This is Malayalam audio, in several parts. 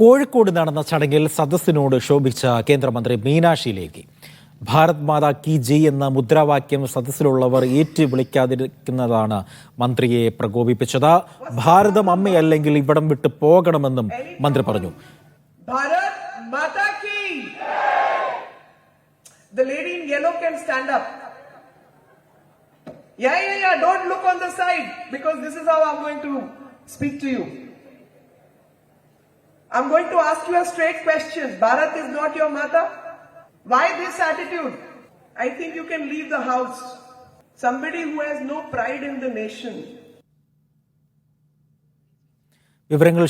കോഴിക്കോട് നടന്ന ചടങ്ങിൽ സദസ്സിനോട് ശോഭിച്ച കേന്ദ്രമന്ത്രി മീനാക്ഷി ലേഖി ഭാരത് മാതാ കി ജയ് എന്ന മുദ്രാവാക്യം സദസ്സിലുള്ളവർ ഏറ്റുവിളിക്കാതിരിക്കുന്നതാണ് മന്ത്രിയെ പ്രകോപിപ്പിച്ചത്. ഭാരതം അമ്മയല്ലെങ്കിൽ ഇവിടം വിട്ട് പോകണമെന്നും മന്ത്രി പറഞ്ഞു. Bharat Mata Ki. The lady in yellow can stand up. Yeah. Don't look on the side because this is how I'm going to speak to you. I'm going to ask you a straight question. Bharat is not your mother? Why this attitude? I think you can leave the house. Somebody who has no pride in the nation. വിവരങ്ങൾ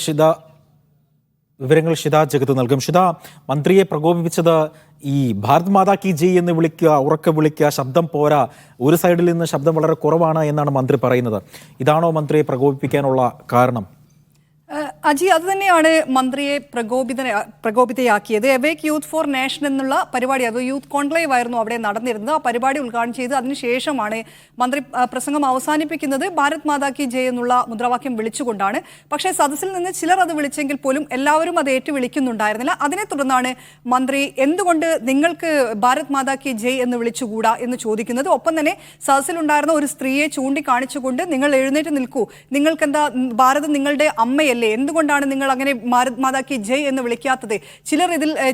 ഷിത ജഗത്ത് നൽകും. ഷിത, മന്ത്രിയെ പ്രകോപിപ്പിച്ചത് ഈ ഭാരത് മാതാ കി ജയ് എന്ന് വിളിക്കുക, ഉറക്കെ വിളിക്കുക, ശബ്ദം പോരാ, ഒരു സൈഡിൽ നിന്ന് ശബ്ദം വളരെ കുറവാണ് എന്നാണ് മന്ത്രി പറയുന്നത്. ഇതാണോ മന്ത്രിയെ പ്രകോപിപ്പിക്കാനുള്ള കാരണം? അജി, അത് തന്നെയാണ് മന്ത്രിയെ പ്രകോപിതയാക്കിയത്. എവേക്ക് യൂത്ത് ഫോർ നേഷൻ എന്നുള്ള പരിപാടി, അത് യൂത്ത് കോൺക്ലേവ് ആയിരുന്നു അവിടെ നടന്നിരുന്നത്. ആ പരിപാടി ഉദ്ഘാടനം ചെയ്ത് അതിനുശേഷമാണ് മന്ത്രി പ്രസംഗം അവസാനിപ്പിക്കുന്നത്. ഭാരത് മാതാ കി ജയ് എന്നുള്ള മുദ്രാവാക്യം വിളിച്ചുകൊണ്ടാണ്. പക്ഷേ സദസ്സിൽ നിന്ന് ചിലർ അത് വിളിച്ചെങ്കിൽ പോലും എല്ലാവരും അത് ഏറ്റുവിളിക്കുന്നുണ്ടായിരുന്നില്ല. അതിനെ തുടർന്നാണ് മന്ത്രി എന്തുകൊണ്ട് നിങ്ങൾക്ക് ഭാരത് മാതാ കി ജയ് എന്ന് വിളിച്ചുകൂടാ എന്ന് ചോദിക്കുന്നത്. ഒപ്പം തന്നെ സദസ്സിലുണ്ടായിരുന്ന ഒരു സ്ത്രീയെ ചൂണ്ടിക്കാണിച്ചുകൊണ്ട് നിങ്ങൾ എഴുന്നേറ്റ് നിൽക്കൂ, നിങ്ങൾക്കെന്താ ഭാരതം നിങ്ങളുടെ അമ്മയല്ലേ, എന്തുകൊണ്ടാണ് നിങ്ങൾ അങ്ങനെ ഭാരത് മാതാ കി ജയ് എന്ന് വിളിക്കാത്തത്,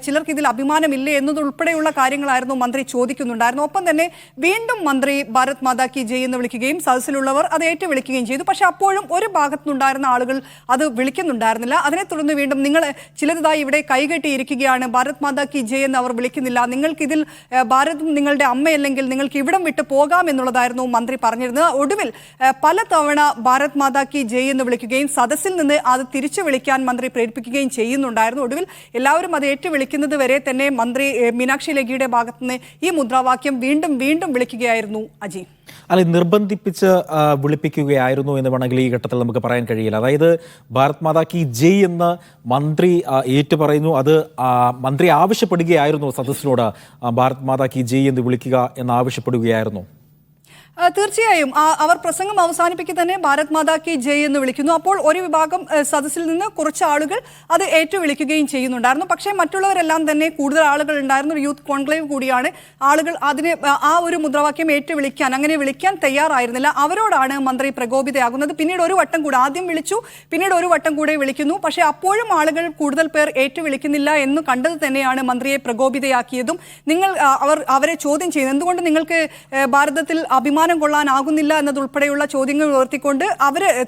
ചിലർക്ക് ഇതിൽ അഭിമാനമില്ലേ എന്നതുൾപ്പെടെയുള്ള കാര്യങ്ങളായിരുന്നു മന്ത്രി ചോദിക്കുന്നുണ്ടായിരുന്നു. ഒപ്പം തന്നെ വീണ്ടും മന്ത്രി ഭാരത് മാതാ കി ജയ് എന്ന് വിളിക്കുകയും സദസ്സിലുള്ളവർ അത് ഏറ്റുവിളിക്കുകയും ചെയ്തു. പക്ഷെ അപ്പോഴും ഒരു ഭാഗത്തുനിന്നുണ്ടായിരുന്ന ആളുകൾ അത് വിളിക്കുന്നുണ്ടായിരുന്നില്ല. അതിനെ തുടർന്ന് വീണ്ടും നിങ്ങൾ ചിലതായി ഇവിടെ കൈകെട്ടിയിരിക്കുകയാണ്, ഭാരത് മാതാ കി ജയ് എന്ന് അവർ വിളിക്കുന്നില്ല, നിങ്ങൾക്കിതിൽ ഭാരതം നിങ്ങളുടെ അമ്മയല്ലെങ്കിൽ നിങ്ങൾക്ക് ഇവിടം വിട്ട് പോകാം എന്നുള്ളതായിരുന്നു മന്ത്രി പറഞ്ഞിരുന്നത്. ഒടുവിൽ പലതവണ ഭാരത് മാതാ കി ജയ് എന്ന് വിളിക്കുകയും സദസ്സിൽ നിന്ന് അത് തിരിച്ചു വിളിക്കാൻ മന്ത്രി പ്രേരിപ്പിക്കുകയും ചെയ്യുന്നുണ്ടായിരുന്നു. ഒടുവിൽ എല്ലാവരും അത് ഏറ്റുവിളിക്കുന്നത് വരെ തന്നെ മന്ത്രി മീനാക്ഷി ലേഖിയുടെ ഭാഗത്തുനിന്ന് ഈ മുദ്രാവാക്യം വീണ്ടും വിളിക്കുകയായിരുന്നു. അജി, അല്ലെ, നിർബന്ധിപ്പിച്ച് വിളിപ്പിക്കുകയായിരുന്നു എന്ന് വേണമെങ്കിൽ ഈ ഘട്ടത്തിൽ നമുക്ക് പറയാൻ കഴിയില്ല. അതായത് ഭാരത് മാതാ കി ജയ് എന്ന് മന്ത്രി ഏറ്റുപറയുന്നു, അത് മന്ത്രി ആവശ്യപ്പെടുകയായിരുന്നു സദസ്സിനോട് ഭാരത് മാതാ കി ജയ് എന്ന് വിളിക്കുക എന്ന് ആവശ്യപ്പെടുകയായിരുന്നു. തീർച്ചയായും അവർ പ്രസംഗം അവസാനിപ്പിക്കുക തന്നെ ഭാരത് മാതാ കി ജയ് എന്ന് വിളിക്കുന്നു. അപ്പോൾ ഒരു വിഭാഗം സദസ്സിൽ നിന്ന് കുറച്ച് ആളുകൾ അത് ഏറ്റുവിളിക്കുകയും ചെയ്യുന്നുണ്ടായിരുന്നു. പക്ഷേ മറ്റുള്ളവരെല്ലാം തന്നെ, കൂടുതൽ ആളുകൾ ഉണ്ടായിരുന്നു, ഒരു യൂത്ത് കോൺക്ലേവ് കൂടിയാണ്, ആളുകൾ അതിനെ ആ ഒരു മുദ്രാവാക്യം അങ്ങനെ വിളിക്കാൻ തയ്യാറായിരുന്നില്ല. അവരോടാണ് മന്ത്രി പ്രകോപിതയാകുന്നത്. പിന്നീട് ഒരു വട്ടം കൂടെ, ആദ്യം വിളിച്ചു, പിന്നീട് ഒരു വട്ടം കൂടെ വിളിക്കുന്നു. പക്ഷേ അപ്പോഴും ആളുകൾ കൂടുതൽ പേർ ഏറ്റുവിളിക്കുന്നില്ല എന്ന് കണ്ടത് തന്നെയാണ് മന്ത്രിയെ പ്രകോപിതയാക്കിയതും. അവരെ ചോദ്യം ചെയ്യുന്നത്, എന്തുകൊണ്ട് നിങ്ങൾക്ക് ഭാരതത്തിൽ അഭിമാനം കൊള്ളാനാകുന്നില്ല എന്നതുൾപ്പെടെയുള്ള ചോദ്യങ്ങൾ ഉയർത്തിക്കൊണ്ട്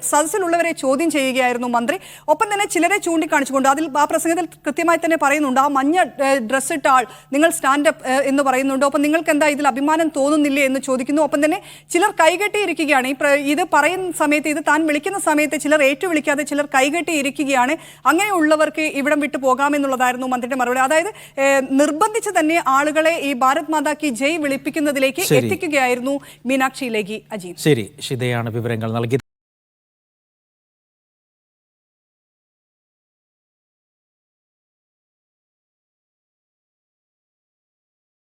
സദസ്സിലുള്ളവരെ ചോദ്യം ചെയ്യുകയായിരുന്നു മന്ത്രി. ഒപ്പം തന്നെ ചിലരെ ചൂണ്ടിക്കാണിച്ചുകൊണ്ട്, അതിൽ ആ പ്രസംഗത്തിൽ കൃത്യമായി തന്നെ പറയുന്നുണ്ട്, ആ മഞ്ഞ ഡ്രസ് ഇട്ട ആൾ, നിങ്ങൾ സ്റ്റാൻഡപ്പ് എന്ന് പറയുന്നുണ്ട്. ഒപ്പം നിങ്ങൾക്ക് എന്താ ഇതിൽ അഭിമാനം തോന്നുന്നില്ലേ എന്ന് ചോദിക്കുന്നു. ഒപ്പം തന്നെ ചിലർ കൈകെട്ടിയിരിക്കുകയാണ്. ഇത് പറയുന്ന സമയത്ത്, ഇത് താൻ വിളിക്കുന്ന സമയത്ത് ചിലർ ഏറ്റുവിളിക്കാതെ ചിലർ കൈകെട്ടിയിരിക്കുകയാണ്. അങ്ങനെയുള്ളവർക്ക് ഇവിടം വിട്ടു പോകാമെന്നുള്ളതായിരുന്നു മന്ത്രിയുടെ മറുപടി. അതായത് നിർബന്ധിച്ച് തന്നെ ആളുകളെ ഈ ഭാരത് മാതാ കി ജയ് വിളിപ്പിക്കുന്നതിലേക്ക് എത്തിക്കുകയായിരുന്നു മീനാക്ഷി ലേഖി. അജീം, ശരി, ഷിതയാണ് വിവരങ്ങൾ നൽകി.